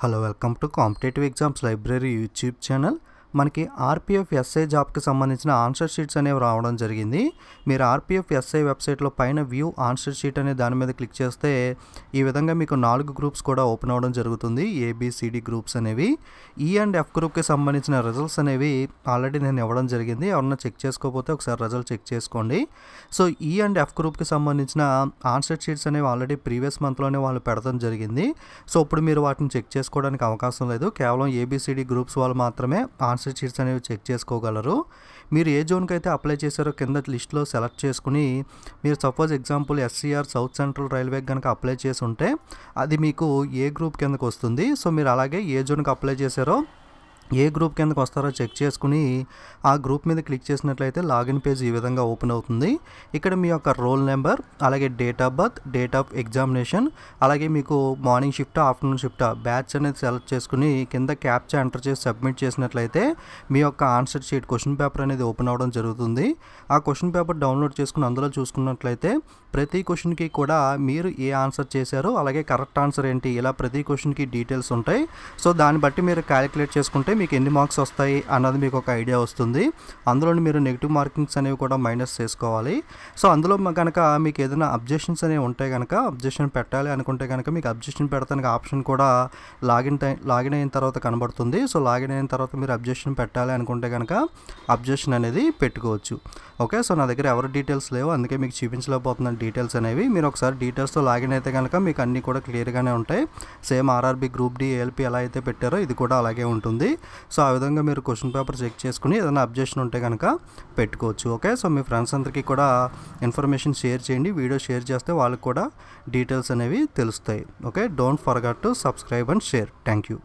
Hello welcome to competitive exams library YouTube channel. మనకి RPF SI జాబ్కి సంబంధించిన answer sheets అనేవి రావడం జరిగింది. మీరు ఆర్పిఎఫ్ ఎస్ఐ వెబ్సైట్లో పైన వ్యూ ఆన్సర్ షీట్ అనే దాని మీద క్లిక్ చేస్తే ఈ విధంగా మీకు 4 గ్రూప్స్ కూడా ఓపెన్ అవ్వడం జరుగుతుంది. ఏబిసిడి గ్రూప్స్ అనేవి. ఈ అండ్ ఎఫ్ గ్రూప్కి సంబంధించిన రిజల్ట్స్ అనేవి ఆల్రెడీ నేను ఇవ్వడం జరిగింది. ఎవరన్నా చెక్ చేసుకోకపోతే ఒకసారి రిజల్ట్ చెక్ చేసుకోండి. సో ఈ అండ్ ఎఫ్ గ్రూప్కి సంబంధించిన ఆన్సర్ షీట్స్ అనేవి ఆల్రెడీ ప్రీవియస్ మంత్లోనే వాళ్ళు పెడతాం జరిగింది. సో ఇప్పుడు మీరు వాటిని చెక్ చేసుకోవడానికి అవకాశం లేదు. కేవలం ఏబిసిడి గ్రూప్స్ వాళ్ళు మాత్రమే ఆన్సర్ షీట్స్ అనేవి చెక్ చేసుకోగలరు. మీరు ఏ జోన్కి అయితే అప్లై చేశారో కింద లిస్ట్లో సెలెక్ట్ చేసుకుని మీరు suppose example SCR south central railway కనుక అప్లై చేసి ఉంటే అది మీకు ఏ గ్రూప్ కిందకు వస్తుంది. సో మీరు అలాగే ఏ జోన్కి అప్లై చేశారో ఏ గ్రూప్ కిందకు వస్తారో చెక్ చేసుకుని ఆ గ్రూప్ మీద క్లిక్ చేసినట్లయితే లాగిన్ పేజ్ ఈ విధంగా ఓపెన్ అవుతుంది. ఇక్కడ మీ యొక్క రోల్ నెంబర్, అలాగే date of birth, date of examination, అలాగే మీకు morning shift, afternoon shift, batch అనేది సెలెక్ట్ చేసుకుని కింద క్యాప్చా ఎంటర్ చేసి సబ్మిట్ చేసినట్లయితే మీ యొక్క ఆన్సర్ షీట్ క్వశ్చన్ పేపర్ అనేది ఓపెన్ అవ్వడం జరుగుతుంది. ఆ క్వశ్చన్ పేపర్ డౌన్లోడ్ చేసుకుని అందులో చూసుకున్నట్లయితే ప్రతి క్వశ్చన్కి కూడా మీరు ఏ ఆన్సర్ చేశారో అలాగే కరెక్ట్ ఆన్సర్ ఏంటి, ఇలా ప్రతి క్వశ్చన్కి డీటెయిల్స్ ఉంటాయి. సో దాన్ని బట్టి మీరు క్యాలిక్యులేట్ చేసుకుంటే మీకు ఎన్ని మార్క్స్ వస్తాయి అన్నది మీకు ఒక ఐడియా వస్తుంది. అందులో మీరు నెగిటివ్ మార్కింగ్స్ అనేవి కూడా మైనస్ చేసుకోవాలి. సో అందులో కనుక మీకు ఏదైనా అబ్జెక్షన్స్ అనేవి ఉంటే కనుక అబ్జెక్షన్ పెట్టాలి అనుకుంటే కనుక మీకు అబ్జెక్షన్ పెడతానికి ఆప్షన్ కూడా లాగిన్ అయిన తర్వాత కనబడుతుంది. సో లాగిన్ అయిన తర్వాత మీరు అబ్జెక్షన్ పెట్టాలి అనుకుంటే కనుక అబ్జెక్షన్ అనేది పెట్టుకోవచ్చు. ఓకే, సో నా దగ్గర ఎవరి డీటెయిల్స్ లేవు, అందుకే మీకు చూపించలేకపోతున్నాను డీటెయిల్స్ అనేవి. మీరు ఒకసారి డీటెయిల్స్తో లాగిన్ అయితే కనుక మీకు అన్నీ కూడా క్లియర్గానే ఉంటాయి. Same RRB group D ALP ఎలా అయితే పెట్టారో ఇది కూడా అలాగే ఉంటుంది. సో ఆ విధంగా మీరు క్వశ్చన్ పేపర్ చెక్ చేసుకుని ఏదైనా అబ్జెక్షన్ ఉంటే కనుక పెట్టుకోవచ్చు. ఓకే, సో మీ ఫ్రెండ్స్ అందరికీ కూడా ఇన్ఫర్మేషన్ షేర్ చేయండి. వీడియో షేర్ చేస్తే వాళ్ళకి కూడా డీటెయిల్స్ అనేవి తెలుస్తాయి. Okay, don't forget to subscribe and share. Thank you.